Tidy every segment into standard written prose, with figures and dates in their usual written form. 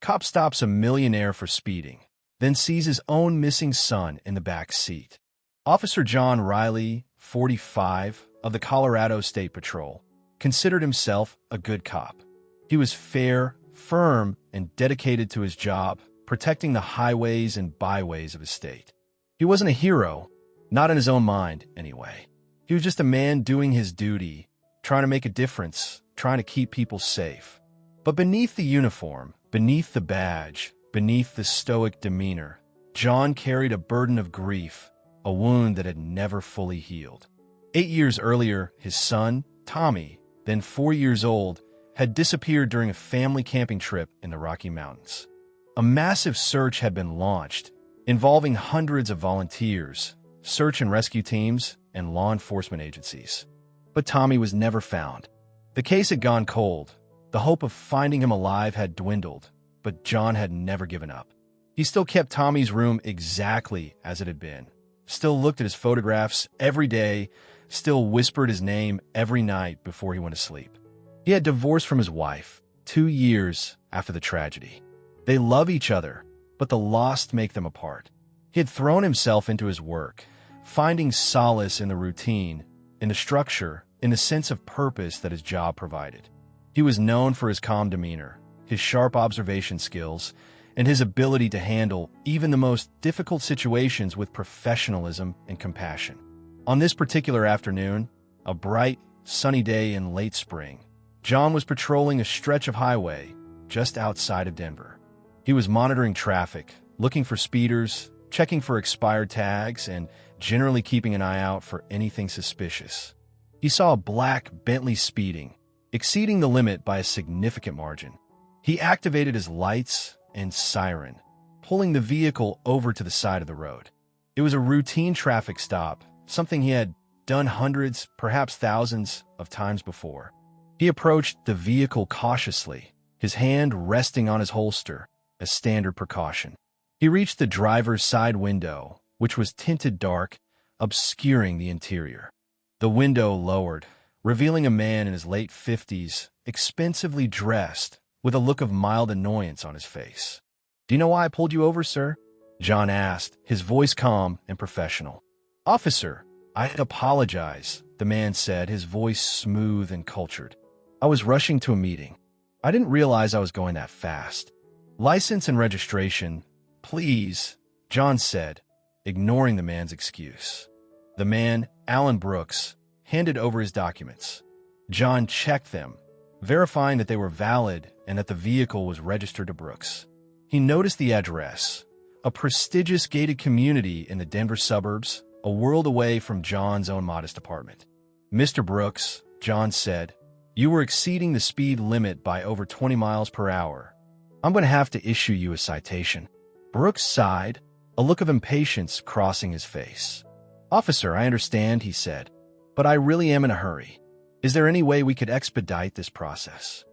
Cop stops a millionaire for speeding, then sees his own missing son in the back seat. Officer John Riley, 45, of the Colorado State Patrol, considered himself a good cop. He was fair, firm, and dedicated to his job, protecting the highways and byways of his state. He wasn't a hero, not in his own mind, anyway. He was just a man doing his duty, trying to make a difference, trying to keep people safe. But beneath the uniform, beneath the badge, beneath the stoic demeanor, John carried a burden of grief, a wound that had never fully healed. 8 years earlier, his son, Tommy, then 4 years old, had disappeared during a family camping trip in the Rocky Mountains. A massive search had been launched, involving hundreds of volunteers, search and rescue teams, and law enforcement agencies. But Tommy was never found. The case had gone cold. The hope of finding him alive had dwindled, but John had never given up. He still kept Tommy's room exactly as it had been, still looked at his photographs every day, still whispered his name every night before he went to sleep. He had divorced from his wife 2 years after the tragedy. They love each other, but the loss make them apart. He had thrown himself into his work, finding solace in the routine, in the structure, in the sense of purpose that his job provided. He was known for his calm demeanor, his sharp observation skills, and his ability to handle even the most difficult situations with professionalism and compassion. On this particular afternoon, a bright, sunny day in late spring, John was patrolling a stretch of highway just outside of Denver. He was monitoring traffic, looking for speeders, checking for expired tags, and generally keeping an eye out for anything suspicious. He saw a black Bentley speeding, exceeding the limit by a significant margin. He activated his lights and siren, pulling the vehicle over to the side of the road. It was a routine traffic stop, something he had done hundreds, perhaps thousands of times before. He approached the vehicle cautiously, his hand resting on his holster, a standard precaution. He reached the driver's side window, which was tinted dark, obscuring the interior. The window lowered, revealing a man in his late 50s, expensively dressed, with a look of mild annoyance on his face. "Do you know why I pulled you over, sir?" John asked, his voice calm and professional. "Officer, I apologize," the man said, his voice smooth and cultured. "I was rushing to a meeting. I didn't realize I was going that fast." "License and registration, please," John said, ignoring the man's excuse. The man, Alan Brooks, handed over his documents. John checked them, verifying that they were valid and that the vehicle was registered to Brooks. He noticed the address, a prestigious gated community in the Denver suburbs, a world away from John's own modest apartment. "Mr. Brooks," John said, "you were exceeding the speed limit by over 20 miles per hour. I'm going to have to issue you a citation." Brooks sighed, a look of impatience crossing his face. "Officer, I understand," he said, "but I really am in a hurry. Is there any way we could expedite this process?"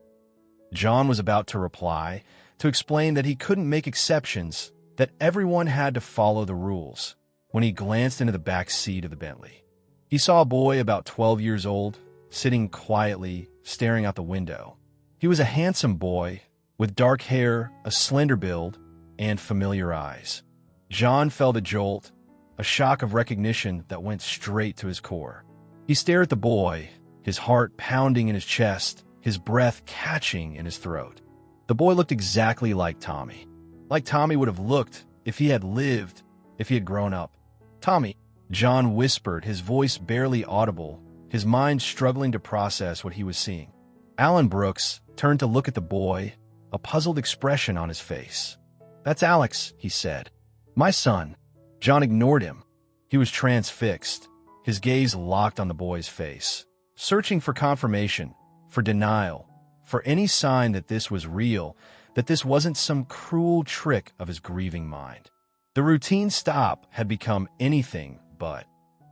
John was about to reply, to explain that he couldn't make exceptions, that everyone had to follow the rules, when he glanced into the back seat of the Bentley. He saw a boy about 12 years old, sitting quietly, staring out the window. He was a handsome boy, with dark hair, a slender build, and familiar eyes. John felt a jolt, a shock of recognition that went straight to his core. He stared at the boy, his heart pounding in his chest, his breath catching in his throat. The boy looked exactly like Tommy would have looked if he had lived, if he had grown up. "Tommy," John whispered, his voice barely audible, his mind struggling to process what he was seeing. Alan Brooks turned to look at the boy, a puzzled expression on his face. "That's Alex," he said. "My son." John ignored him. He was transfixed, his gaze locked on the boy's face, searching for confirmation, for denial, for any sign that this was real, that this wasn't some cruel trick of his grieving mind. The routine stop had become anything but.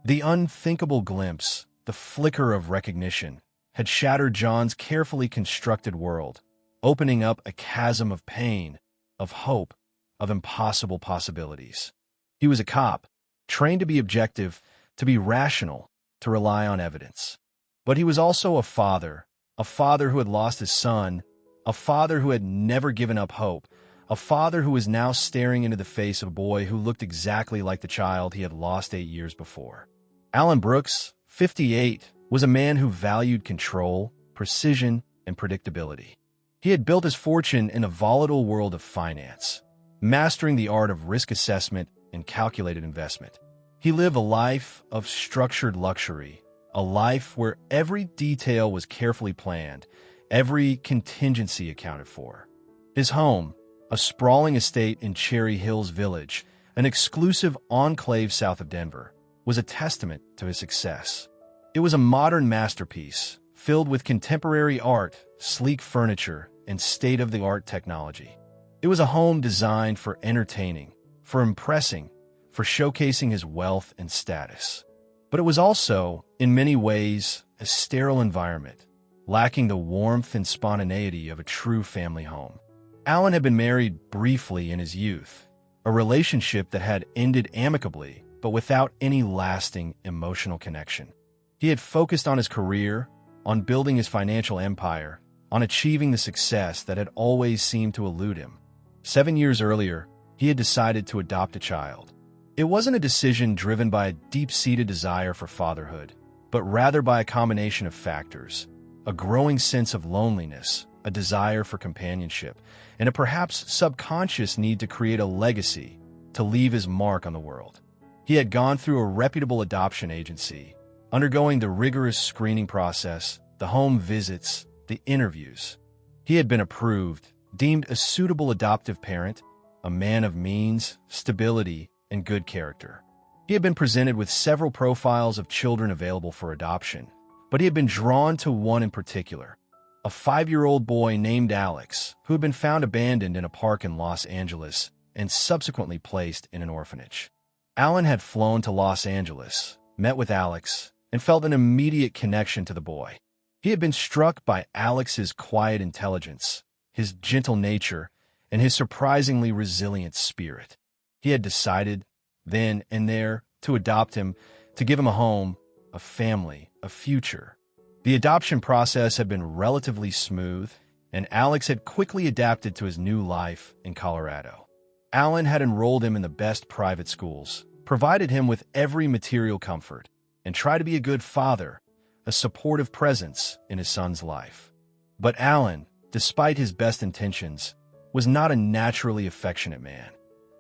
The unthinkable glimpse, the flicker of recognition, had shattered John's carefully constructed world, opening up a chasm of pain, of hope, of impossible possibilities. He was a cop, trained to be objective, to be rational, to rely on evidence. But he was also a father who had lost his son, a father who had never given up hope, a father who was now staring into the face of a boy who looked exactly like the child he had lost 8 years before. Alan Brooks, 58, was a man who valued control, precision, and predictability. He had built his fortune in a volatile world of finance, mastering the art of risk assessment and calculated investment. He lived a life of structured luxury, a life where every detail was carefully planned, every contingency accounted for. His home, a sprawling estate in Cherry Hills Village, an exclusive enclave south of Denver, was a testament to his success. It was a modern masterpiece, filled with contemporary art, sleek furniture, and state-of-the-art technology. It was a home designed for entertaining, for impressing, for showcasing his wealth and status. But it was also, in many ways, a sterile environment, lacking the warmth and spontaneity of a true family home. Alan had been married briefly in his youth, a relationship that had ended amicably, but without any lasting emotional connection. He had focused on his career, on building his financial empire, on achieving the success that had always seemed to elude him. 7 years earlier, he had decided to adopt a child. It wasn't a decision driven by a deep-seated desire for fatherhood, but rather by a combination of factors: a growing sense of loneliness, a desire for companionship, and a perhaps subconscious need to create a legacy, to leave his mark on the world. He had gone through a reputable adoption agency, undergoing the rigorous screening process, the home visits, the interviews. He had been approved, deemed a suitable adoptive parent, a man of means, stability, and good character. He had been presented with several profiles of children available for adoption, but he had been drawn to one in particular: a 5-year-old boy named Alex, who had been found abandoned in a park in Los Angeles and subsequently placed in an orphanage. Alan had flown to Los Angeles, met with Alex, and felt an immediate connection to the boy. He had been struck by Alex's quiet intelligence, his gentle nature, and his surprisingly resilient spirit. He had decided, then and there, to adopt him, to give him a home, a family, a future. The adoption process had been relatively smooth, and Alex had quickly adapted to his new life in Colorado. Alan had enrolled him in the best private schools, provided him with every material comfort, and tried to be a good father, a supportive presence in his son's life. But Alan, despite his best intentions, was not a naturally affectionate man.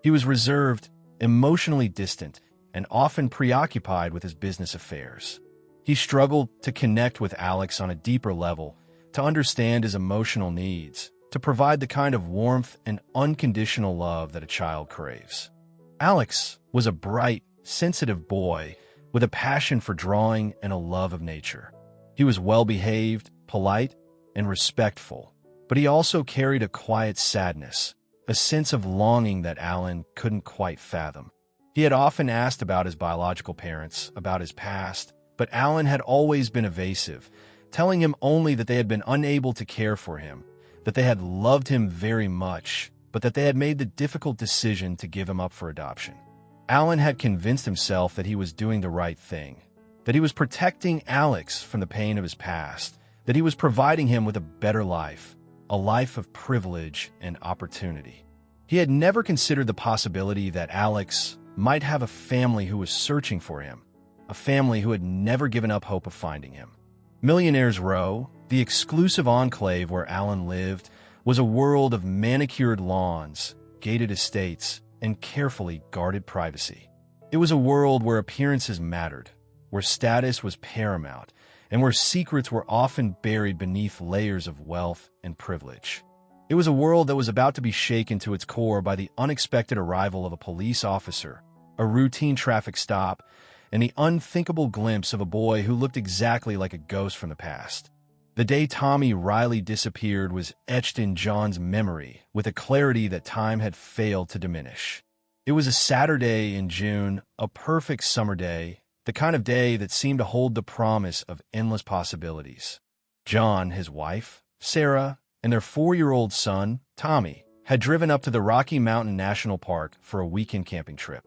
He was reserved, emotionally distant, and often preoccupied with his business affairs. He struggled to connect with Alex on a deeper level, to understand his emotional needs, to provide the kind of warmth and unconditional love that a child craves. Alex was a bright, sensitive boy with a passion for drawing and a love of nature. He was well-behaved, polite, and respectful, but he also carried a quiet sadness, a sense of longing that Alan couldn't quite fathom. He had often asked about his biological parents, about his past, but Alan had always been evasive, telling him only that they had been unable to care for him, that they had loved him very much, but that they had made the difficult decision to give him up for adoption. Alan had convinced himself that he was doing the right thing, that he was protecting Alex from the pain of his past, that he was providing him with a better life, a life of privilege and opportunity. He had never considered the possibility that Alex might have a family who was searching for him, a family who had never given up hope of finding him. Millionaire's Row, the exclusive enclave where Alan lived, was a world of manicured lawns, gated estates, and carefully guarded privacy. It was a world where appearances mattered, where status was paramount, and where secrets were often buried beneath layers of wealth and privilege. It was a world that was about to be shaken to its core by the unexpected arrival of a police officer, a routine traffic stop, and the unthinkable glimpse of a boy who looked exactly like a ghost from the past. The day Tommy Riley disappeared was etched in John's memory with a clarity that time had failed to diminish. It was a Saturday in June, a perfect summer day, the kind of day that seemed to hold the promise of endless possibilities. John, his wife, Sarah, and their 4-year-old son, Tommy, had driven up to the Rocky Mountain National Park for a weekend camping trip.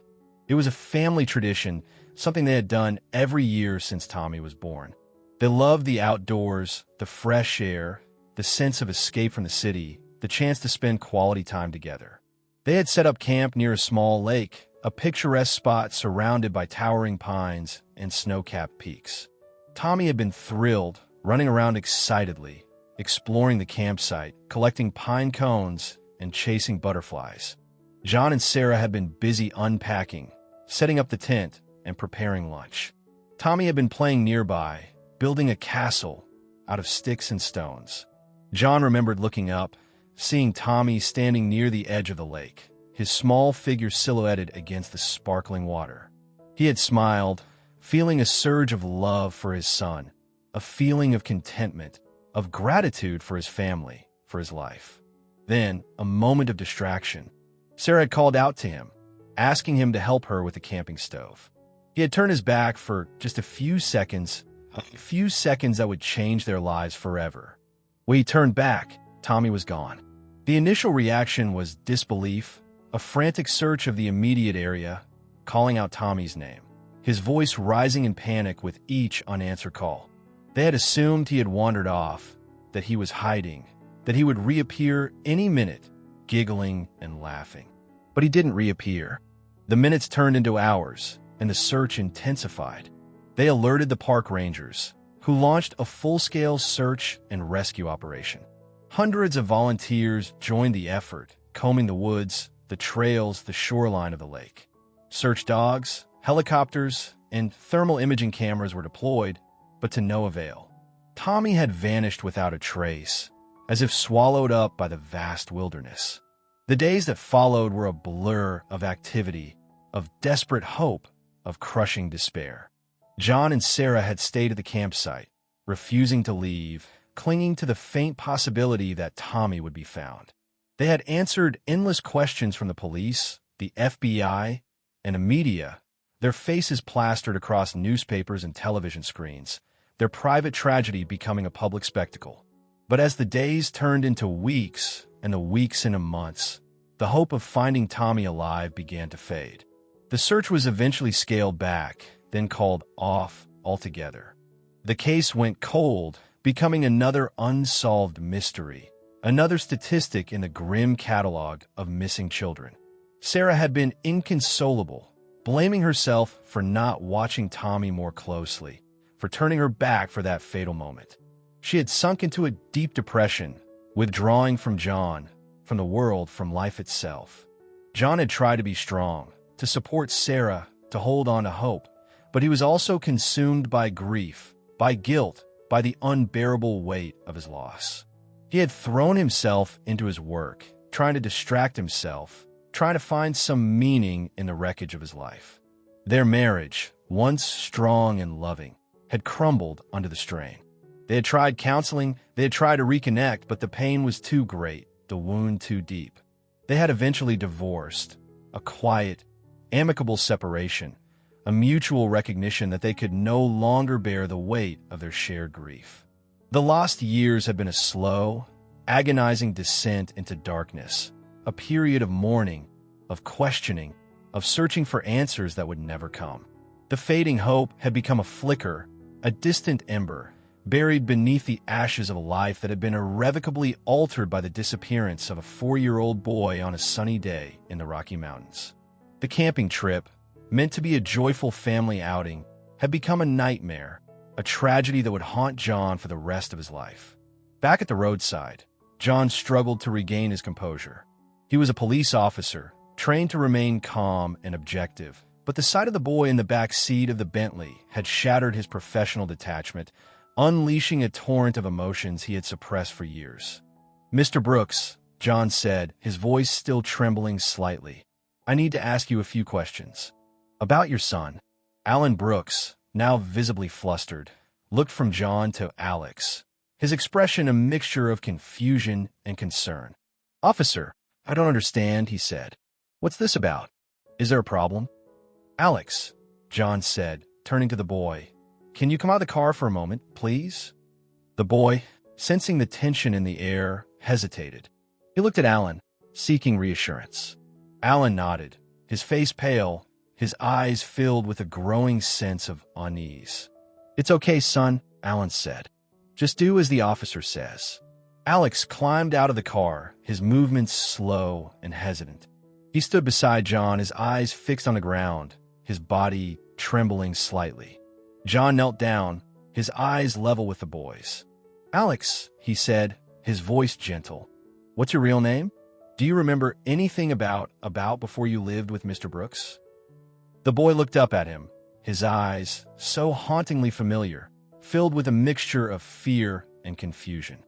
It was a family tradition, something they had done every year since Tommy was born. They loved the outdoors, the fresh air, the sense of escape from the city, the chance to spend quality time together. They had set up camp near a small lake, a picturesque spot surrounded by towering pines and snow-capped peaks. Tommy had been thrilled, running around excitedly, exploring the campsite, collecting pine cones, and chasing butterflies. John and Sarah had been busy unpacking, setting up the tent, and preparing lunch. Tommy had been playing nearby, building a castle out of sticks and stones. John remembered looking up, seeing Tommy standing near the edge of the lake, his small figure silhouetted against the sparkling water. He had smiled, feeling a surge of love for his son, a feeling of contentment, of gratitude for his family, for his life. Then, a moment of distraction. Sarah had called out to him, asking him to help her with the camping stove. He had turned his back for just a few seconds that would change their lives forever. When he turned back, Tommy was gone. The initial reaction was disbelief, a frantic search of the immediate area, calling out Tommy's name, his voice rising in panic with each unanswered call. They had assumed he had wandered off, that he was hiding, that he would reappear any minute, giggling and laughing. But he didn't reappear. The minutes turned into hours, and the search intensified. They alerted the park rangers, who launched a full-scale search and rescue operation. Hundreds of volunteers joined the effort, combing the woods, the trails, the shoreline of the lake. Search dogs, helicopters, and thermal imaging cameras were deployed, but to no avail. Tommy had vanished without a trace, as if swallowed up by the vast wilderness. The days that followed were a blur of activity, of desperate hope, of crushing despair. John and Sarah had stayed at the campsite, refusing to leave, clinging to the faint possibility that Tommy would be found. They had answered endless questions from the police, the FBI, and the media, their faces plastered across newspapers and television screens, their private tragedy becoming a public spectacle. But as the days turned into weeks and the weeks into months, the hope of finding Tommy alive began to fade. The search was eventually scaled back, then called off altogether. The case went cold, becoming another unsolved mystery, another statistic in the grim catalog of missing children. Sarah had been inconsolable, blaming herself for not watching Tommy more closely, for turning her back for that fatal moment. She had sunk into a deep depression, withdrawing from John, from the world, from life itself. John had tried to be strong, to support Sarah, to hold on to hope, but he was also consumed by grief, by guilt, by the unbearable weight of his loss. He had thrown himself into his work, trying to distract himself, trying to find some meaning in the wreckage of his life. Their marriage, once strong and loving, had crumbled under the strain. They had tried counseling, they had tried to reconnect, but the pain was too great, the wound too deep. They had eventually divorced, a quiet, amicable separation, a mutual recognition that they could no longer bear the weight of their shared grief. The lost years had been a slow, agonizing descent into darkness, a period of mourning, of questioning, of searching for answers that would never come. The fading hope had become a flicker, a distant ember, buried beneath the ashes of a life that had been irrevocably altered by the disappearance of a 4-year-old boy on a sunny day in the Rocky Mountains. The camping trip, meant to be a joyful family outing, had become a nightmare, a tragedy that would haunt John for the rest of his life. Back at the roadside, John struggled to regain his composure. He was a police officer, trained to remain calm and objective, but the sight of the boy in the back seat of the Bentley had shattered his professional detachment, unleashing a torrent of emotions he had suppressed for years. "Mr. Brooks," John said, his voice still trembling slightly, "I need to ask you a few questions. About your son." Alan Brooks, now visibly flustered, looked from John to Alex, his expression a mixture of confusion and concern. "Officer, I don't understand," he said. "What's this about? Is there a problem?" "Alex," John said, turning to the boy, "can you come out of the car for a moment, please?" The boy, sensing the tension in the air, hesitated. He looked at Alan, seeking reassurance. Alan nodded, his face pale, his eyes filled with a growing sense of unease. "It's okay, son," Alan said. "Just do as the officer says." Alex climbed out of the car, his movements slow and hesitant. He stood beside John, his eyes fixed on the ground, his body trembling slightly. John knelt down, his eyes level with the boy's. "Alex," he said, his voice gentle. "What's your real name? Do you remember anything about before you lived with Mr. Brooks?" The boy looked up at him, his eyes, so hauntingly familiar, filled with a mixture of fear and confusion.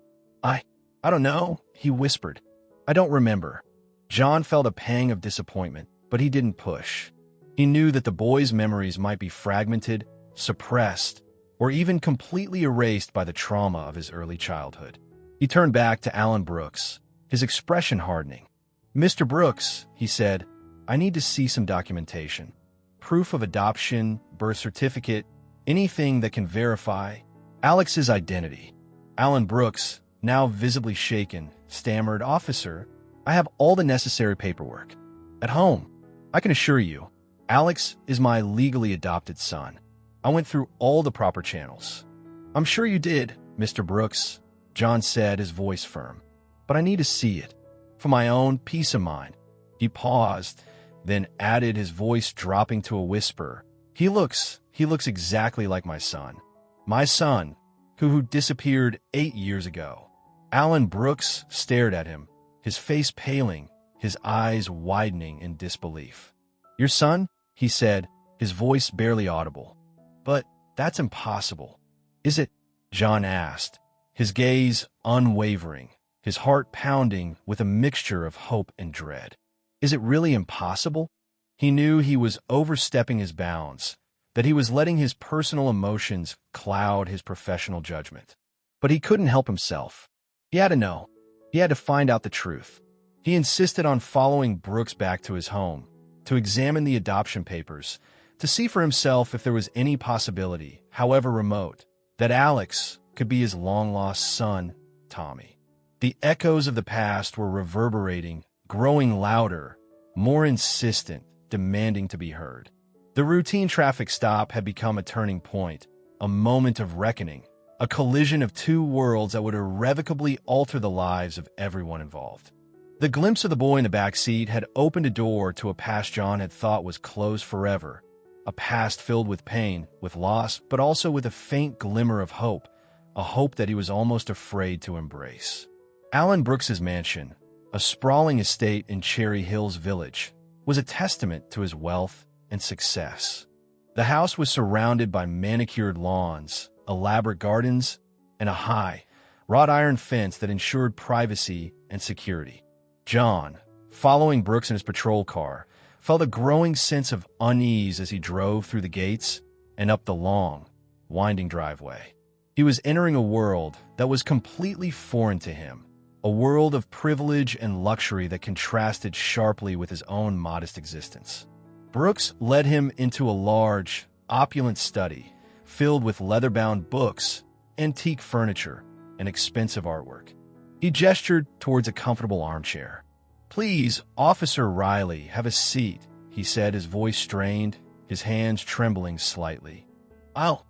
I don't know," he whispered. "I don't remember." John felt a pang of disappointment, but he didn't push. He knew that the boy's memories might be fragmented, suppressed, or even completely erased by the trauma of his early childhood. He turned back to Alan Brooks, his expression hardening. "Mr. Brooks," he said, "I need to see some documentation. Proof of adoption, birth certificate, anything that can verify Alex's identity." Alan Brooks, now visibly shaken, stammered, "Officer, I have all the necessary paperwork. At home. I can assure you, Alex is my legally adopted son. I went through all the proper channels." "I'm sure you did, Mr. Brooks," John said, his voice firm. "But I need to see it, for my own peace of mind." He paused, then added, his voice dropping to a whisper, He looks exactly like my son. My son, who disappeared 8 years ago." Alan Brooks stared at him, his face paling, his eyes widening in disbelief. "Your son?" he said, his voice barely audible. "But that's impossible." "Is it?" John asked, his gaze unwavering, his heart pounding with a mixture of hope and dread. "Is it really impossible?" He knew he was overstepping his bounds, that he was letting his personal emotions cloud his professional judgment. But he couldn't help himself. He had to know. He had to find out the truth. He insisted on following Brooks back to his home, to examine the adoption papers, to see for himself if there was any possibility, however remote, that Alex could be his long-lost son, Tommy. The echoes of the past were reverberating, growing louder, more insistent, demanding to be heard. The routine traffic stop had become a turning point, a moment of reckoning, a collision of two worlds that would irrevocably alter the lives of everyone involved. The glimpse of the boy in the back seat had opened a door to a past John had thought was closed forever, a past filled with pain, with loss, but also with a faint glimmer of hope, a hope that he was almost afraid to embrace. Alan Brooks's mansion, a sprawling estate in Cherry Hills Village, was a testament to his wealth and success. The house was surrounded by manicured lawns, elaborate gardens, and a high, wrought iron fence that ensured privacy and security. John, following Brooks in his patrol car, felt a growing sense of unease as he drove through the gates and up the long, winding driveway. He was entering a world that was completely foreign to him, a world of privilege and luxury that contrasted sharply with his own modest existence. Brooks led him into a large, opulent study filled with leather-bound books, antique furniture, and expensive artwork. He gestured towards a comfortable armchair. "Please, Officer Riley, have a seat," he said, his voice strained, his hands trembling slightly. I'll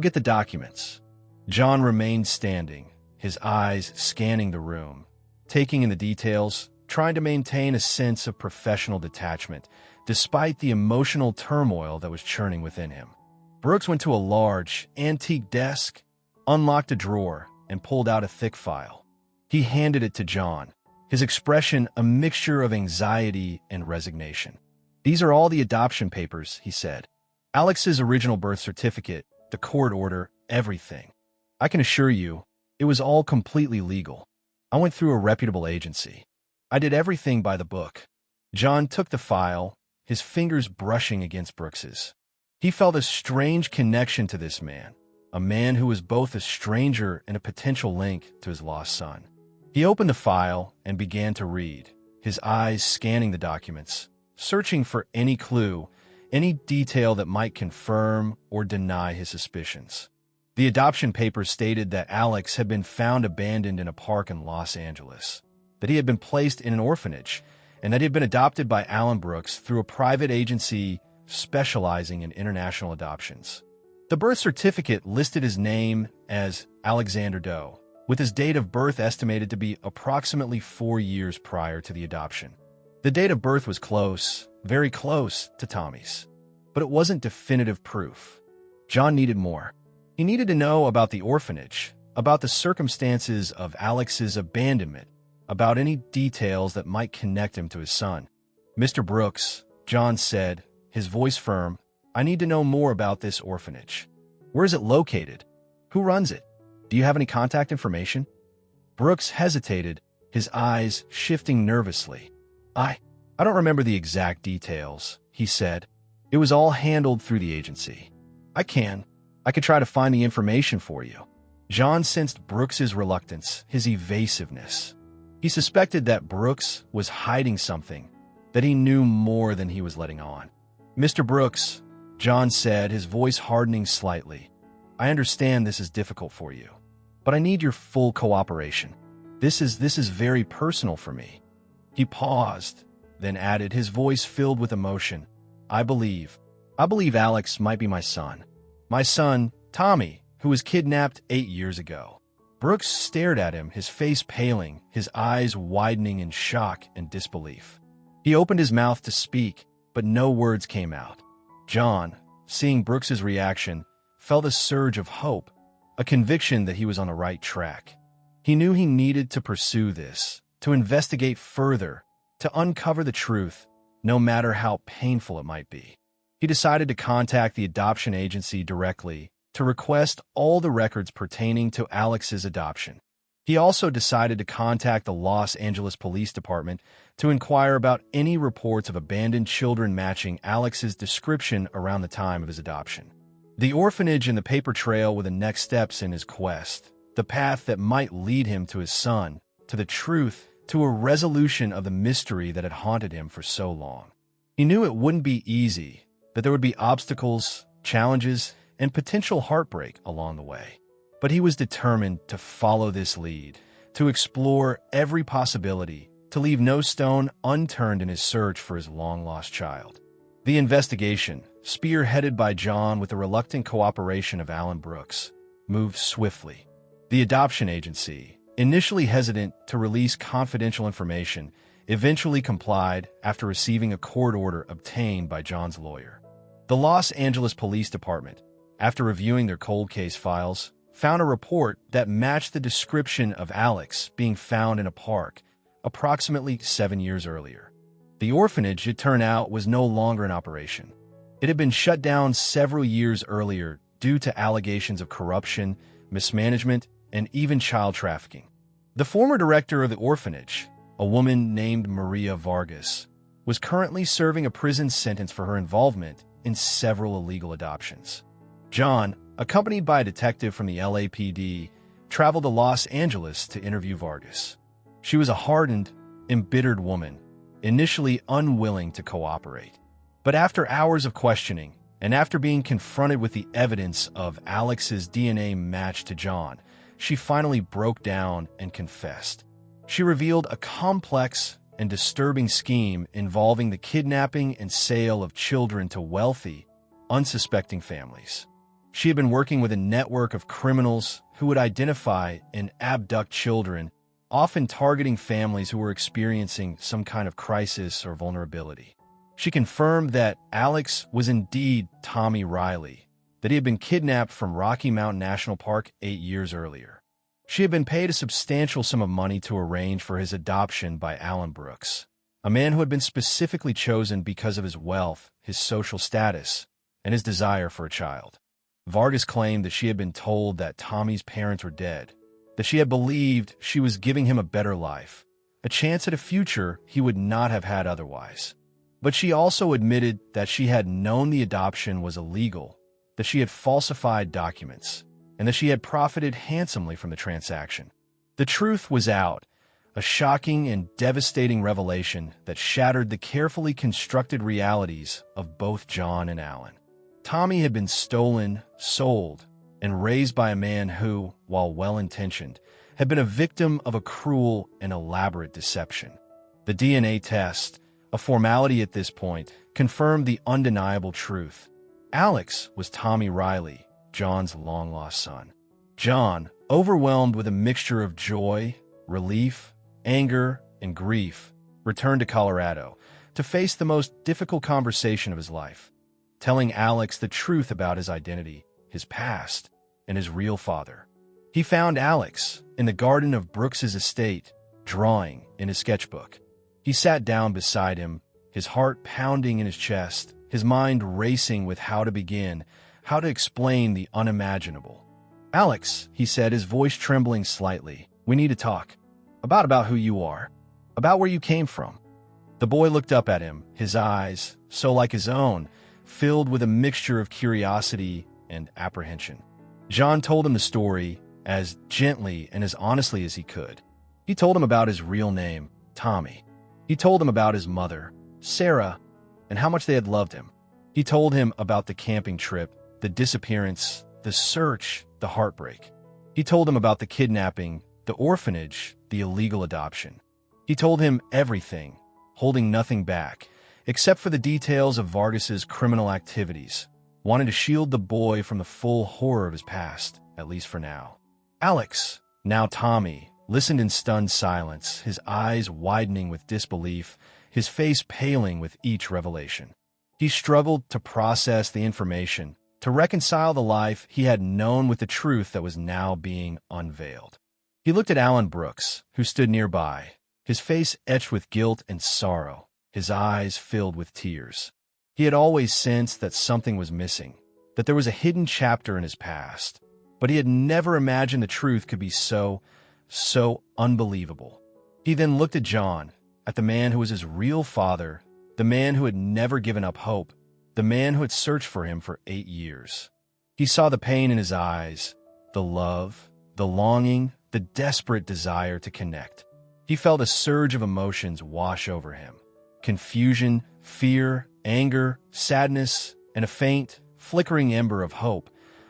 get the documents." John remained standing, his eyes scanning the room, taking in the details, trying to maintain a sense of professional detachment, despite the emotional turmoil that was churning within him. Brooks went to a large, antique desk, unlocked a drawer, and pulled out a thick file. He handed it to John, his expression a mixture of anxiety and resignation. "These are all the adoption papers," he said. "Alex's original birth certificate, the court order, everything. I can assure you, it was all completely legal. I went through a reputable agency. I did everything by the book." John took the file, his fingers brushing against Brooks's. He felt a strange connection to this man, a man who was both a stranger and a potential link to his lost son. He opened the file and began to read, his eyes scanning the documents, searching for any clue, any detail that might confirm or deny his suspicions. The adoption papers stated that Alex had been found abandoned in a park in Los Angeles, that he had been placed in an orphanage, and that he had been adopted by Alan Brooks through a private agency specializing in international adoptions. The birth certificate listed his name as Alexander Doe, with his date of birth estimated to be approximately 4 years prior to the adoption. The date of birth was close, very close to Tommy's, but it wasn't definitive proof. John needed more. He needed to know about the orphanage, about the circumstances of Alex's abandonment, about any details that might connect him to his son. "Mr. Brooks," John said, his voice firm, "I need to know more about this orphanage. Where is it located? Who runs it? Do you have any contact information?" Brooks hesitated, his eyes shifting nervously. I don't remember the exact details," he said. "It was all handled through the agency. I could try to find the information for you." John sensed Brooks's reluctance, his evasiveness. He suspected that Brooks was hiding something, that he knew more than he was letting on. "Mr. Brooks," John said, his voice hardening slightly, "I understand this is difficult for you, but I need your full cooperation. This is very personal for me." He paused, then added, his voice filled with emotion, I believe Alex might be my son. My son, Tommy, who was kidnapped 8 years ago." Brooks stared at him, his face paling, his eyes widening in shock and disbelief. He opened his mouth to speak, but no words came out. John, seeing Brooks's reaction, felt a surge of hope, a conviction that he was on the right track. He knew he needed to pursue this, to investigate further, to uncover the truth, no matter how painful it might be. He decided to contact the adoption agency directly to request all the records pertaining to Alex's adoption. He also decided to contact the Los Angeles Police Department to inquire about any reports of abandoned children matching Alex's description around the time of his adoption. The orphanage and the paper trail were the next steps in his quest, the path that might lead him to his son, to the truth, to a resolution of the mystery that had haunted him for so long. He knew it wouldn't be easy, that there would be obstacles, challenges, and potential heartbreak along the way. But he was determined to follow this lead, to explore every possibility, to leave no stone unturned in his search for his long-lost child. The investigation, spearheaded by John with the reluctant cooperation of Alan Brooks, moved swiftly. The adoption agency, initially hesitant to release confidential information, eventually complied after receiving a court order obtained by John's lawyer. The Los Angeles Police Department, after reviewing their cold case files, found a report that matched the description of Alex being found in a park approximately 7 years earlier. The orphanage, it turned out, was no longer in operation. It had been shut down several years earlier due to allegations of corruption, mismanagement, and even child trafficking. The former director of the orphanage, a woman named Maria Vargas, was currently serving a prison sentence for her involvement in several illegal adoptions. John, accompanied by a detective from the LAPD, traveled to Los Angeles to interview Vargas. She was a hardened, embittered woman, initially unwilling to cooperate. But after hours of questioning, and after being confronted with the evidence of Alex's DNA match to John, she finally broke down and confessed. She revealed a complex and disturbing scheme involving the kidnapping and sale of children to wealthy, unsuspecting families. She had been working with a network of criminals who would identify and abduct children, often targeting families who were experiencing some kind of crisis or vulnerability. She confirmed that Alex was indeed Tommy Riley, that he had been kidnapped from Rocky Mountain National Park 8 years earlier. She had been paid a substantial sum of money to arrange for his adoption by Alan Brooks, a man who had been specifically chosen because of his wealth, his social status, and his desire for a child. Vargas claimed that she had been told that Tommy's parents were dead, that she had believed she was giving him a better life, a chance at a future he would not have had otherwise. But she also admitted that she had known the adoption was illegal, that she had falsified documents, and that she had profited handsomely from the transaction. The truth was out, a shocking and devastating revelation that shattered the carefully constructed realities of both John and Alan. Tommy had been stolen, sold, and raised by a man who, while well-intentioned, had been a victim of a cruel and elaborate deception. The DNA test, a formality at this point, confirmed the undeniable truth. Alex was Tommy Riley, John's long-lost son. John, overwhelmed with a mixture of joy, relief, anger, and grief, returned to Colorado to face the most difficult conversation of his life, telling Alex the truth about his identity, his past, and his real father. He found Alex in the garden of Brooks's estate, drawing in his sketchbook. He sat down beside him, his heart pounding in his chest, his mind racing with how to begin, how to explain the unimaginable. "Alex," he said, his voice trembling slightly, "we need to talk. About who you are. About where you came from." The boy looked up at him, his eyes, so like his own, filled with a mixture of curiosity and apprehension. John told him the story as gently and as honestly as he could. He told him about his real name, Tommy. He told him about his mother, Sarah, and how much they had loved him. He told him about the camping trip, the disappearance, the search, the heartbreak. He told him about the kidnapping, the orphanage, the illegal adoption. He told him everything, holding nothing back, except for the details of Vargas's criminal activities, wanting to shield the boy from the full horror of his past, at least for now. Alex, now Tommy, listened in stunned silence, his eyes widening with disbelief, his face paling with each revelation. He struggled to process the information, to reconcile the life he had known with the truth that was now being unveiled. He looked at Alan Brooks, who stood nearby, his face etched with guilt and sorrow, his eyes filled with tears. He had always sensed that something was missing, that there was a hidden chapter in his past, but he had never imagined the truth could be so unbelievable. He then looked at John, at the man who was his real father, the man who had never given up hope, the man who had searched for him for 8 years. He saw the pain in his eyes, the love, the longing, the desperate desire to connect. He felt a surge of emotions wash over him. Confusion, fear, anger, sadness, and a faint, flickering ember of hope,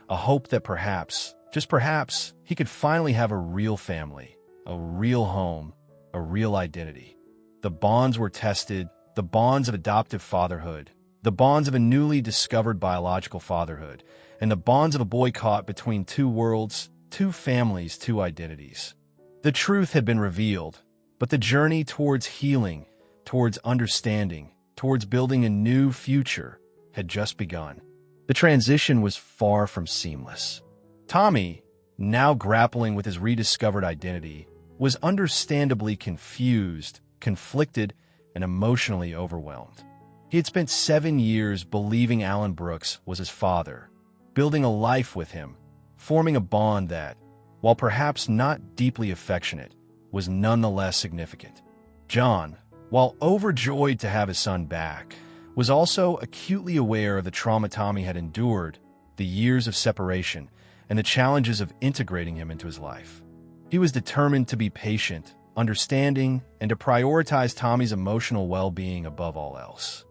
a hope that perhaps, just perhaps, he could finally have a real family, a real home, a real identity. The bonds were tested, the bonds of adoptive fatherhood, the bonds of a newly discovered biological fatherhood, and the bonds of a boy caught between two worlds, two families, two identities. The truth had been revealed, but the journey towards healing, towards understanding, towards building a new future had just begun. The transition was far from seamless. Tommy, now grappling with his rediscovered identity, was understandably confused, conflicted, and emotionally overwhelmed. He had spent 7 years believing Alan Brooks was his father, building a life with him, forming a bond that, while perhaps not deeply affectionate, was nonetheless significant. John, while overjoyed to have his son back, was also acutely aware of the trauma Tommy had endured, the years of separation, and the challenges of integrating him into his life. He was determined to be patient, understanding, and to prioritize Tommy's emotional well-being above all else.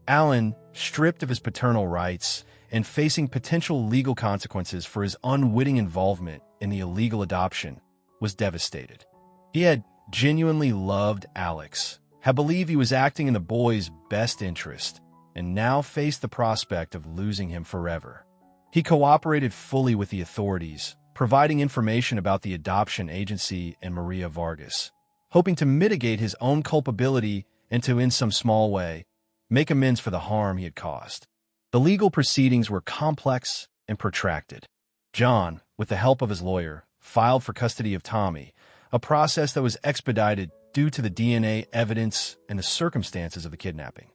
Alan, stripped of his paternal rights and facing potential legal consequences for his unwitting involvement in the illegal adoption, was devastated. He had genuinely loved Alex, had believed he was acting in the boy's best interest, and now faced the prospect of losing him forever. He cooperated fully with the authorities, providing information about the adoption agency and Maria Vargas, hoping to mitigate his own culpability and to, in some small way, make amends for the harm he had caused. The legal proceedings were complex and protracted. John, with the help of his lawyer, filed for custody of Tommy, a process that was expedited due to the DNA evidence and the circumstances of the kidnapping.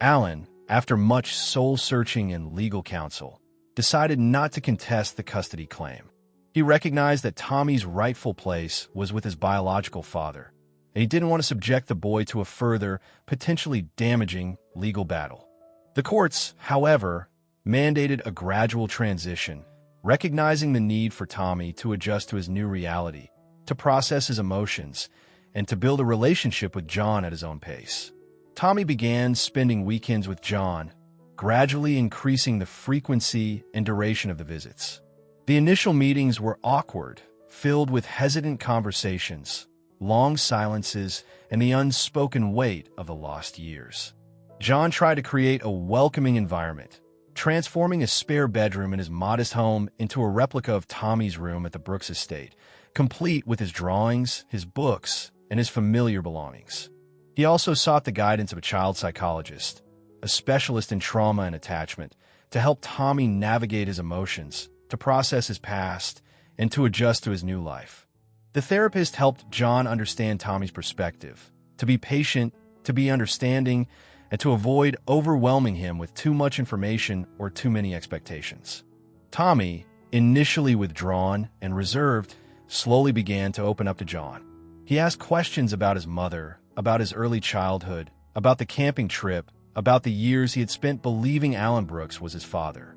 Alan, after much soul-searching and legal counsel, decided not to contest the custody claim. He recognized that Tommy's rightful place was with his biological father, and he didn't want to subject the boy to a further, potentially damaging legal battle. The courts, however, mandated a gradual transition, recognizing the need for Tommy to adjust to his new reality, to process his emotions, and to build a relationship with John at his own pace. Tommy began spending weekends with John, gradually increasing the frequency and duration of the visits. The initial meetings were awkward, filled with hesitant conversations, long silences, and the unspoken weight of the lost years. John tried to create a welcoming environment, transforming a spare bedroom in his modest home into a replica of Tommy's room at the Brooks estate, complete with his drawings, his books, and his familiar belongings. He also sought the guidance of a child psychologist, a specialist in trauma and attachment, to help Tommy navigate his emotions, to process his past, and to adjust to his new life. The therapist helped John understand Tommy's perspective, to be patient, to be understanding, and to avoid overwhelming him with too much information or too many expectations. Tommy, initially withdrawn and reserved, slowly began to open up to John. He asked questions about his mother, about his early childhood, about the camping trip, about the years he had spent believing Alan Brooks was his father.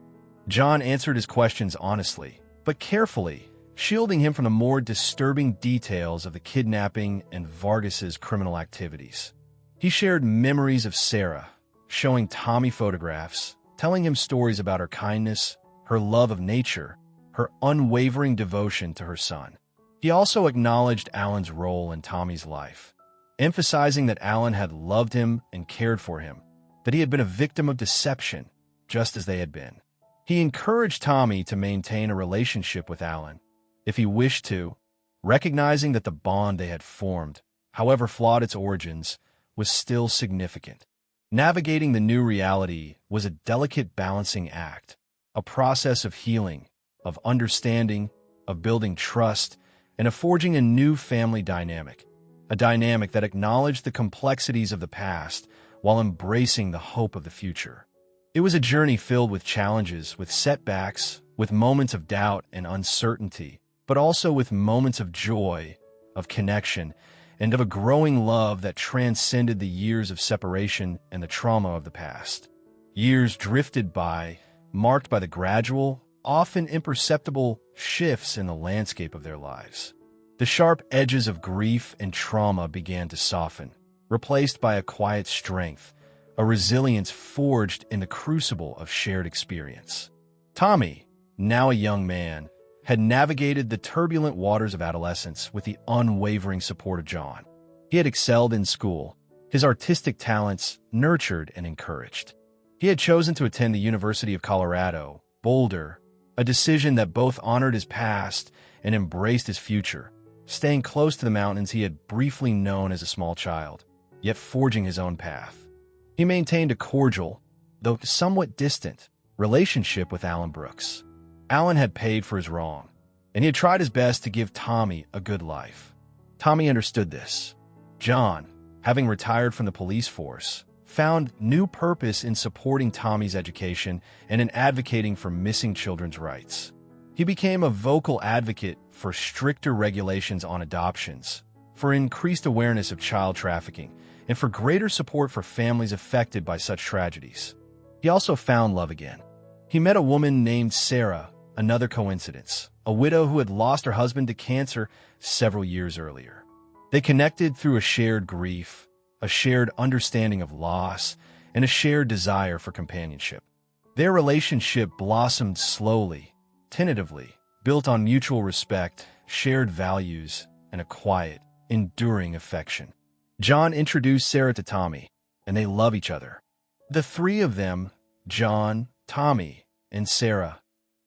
John answered his questions honestly, but carefully, shielding him from the more disturbing details of the kidnapping and Vargas's criminal activities. He shared memories of Sarah, showing Tommy photographs, telling him stories about her kindness, her love of nature, her unwavering devotion to her son. He also acknowledged Alan's role in Tommy's life, emphasizing that Alan had loved him and cared for him, that he had been a victim of deception, just as they had been. He encouraged Tommy to maintain a relationship with Alan, if he wished to, recognizing that the bond they had formed, however flawed its origins, was still significant. Navigating the new reality was a delicate balancing act, a process of healing, of understanding, of building trust, and of forging a new family dynamic, a dynamic that acknowledged the complexities of the past while embracing the hope of the future. It was a journey filled with challenges, with setbacks, with moments of doubt and uncertainty, but also with moments of joy, of connection, and of a growing love that transcended the years of separation and the trauma of the past. Years drifted by, marked by the gradual, often imperceptible shifts in the landscape of their lives. The sharp edges of grief and trauma began to soften, replaced by a quiet strength, a resilience forged in the crucible of shared experience. Tommy, now a young man, had navigated the turbulent waters of adolescence with the unwavering support of John. He had excelled in school, his artistic talents nurtured and encouraged. He had chosen to attend the University of Colorado, Boulder, a decision that both honored his past and embraced his future, staying close to the mountains he had briefly known as a small child, yet forging his own path. He maintained a cordial, though somewhat distant, relationship with Alan Brooks. Alan had paid for his wrong, and he had tried his best to give Tommy a good life. Tommy understood this. John, having retired from the police force, found new purpose in supporting Tommy's education and in advocating for missing children's rights. He became a vocal advocate for stricter regulations on adoptions, for increased awareness of child trafficking, and for greater support for families affected by such tragedies. He also found love again. He met a woman named Sarah, another coincidence, a widow who had lost her husband to cancer several years earlier. They connected through a shared grief, a shared understanding of loss, and a shared desire for companionship. Their relationship blossomed slowly, tentatively, built on mutual respect, shared values, and a quiet, enduring affection. John introduced Sarah to Tommy, and they love each other. The three of them, John, Tommy, and Sarah,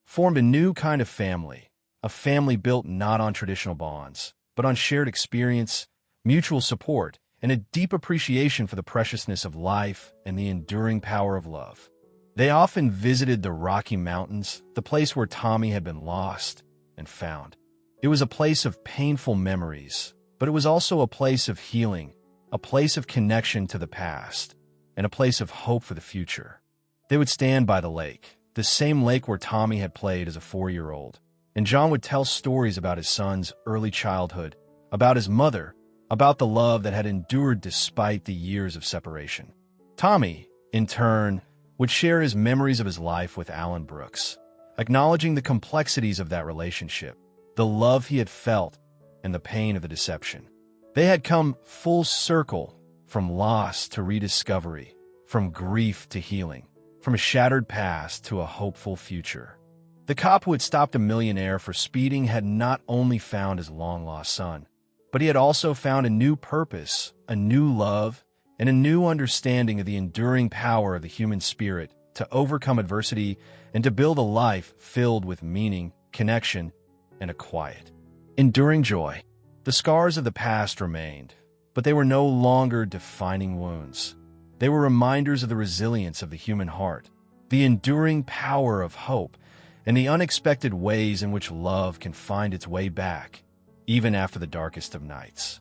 formed a new kind of family, a family built not on traditional bonds, but on shared experience, mutual support, and a deep appreciation for the preciousness of life and the enduring power of love. They often visited the Rocky Mountains, the place where Tommy had been lost and found. It was a place of painful memories, but it was also a place of healing, a place of connection to the past, and a place of hope for the future. They would stand by the lake, the same lake where Tommy had played as a 4-year-old, and John would tell stories about his son's early childhood, about his mother, about the love that had endured despite the years of separation. Tommy, in turn, would share his memories of his life with Alan Brooks, acknowledging the complexities of that relationship, the love he had felt, and the pain of the deception. They had come full circle, from loss to rediscovery, from grief to healing, from a shattered past to a hopeful future. The cop who had stopped a millionaire for speeding had not only found his long-lost son, but he had also found a new purpose, a new love, and a new understanding of the enduring power of the human spirit to overcome adversity, and to build a life filled with meaning, connection, and a quiet, enduring joy. The scars of the past remained, but they were no longer defining wounds. They were reminders of the resilience of the human heart, the enduring power of hope, and the unexpected ways in which love can find its way back, even after the darkest of nights.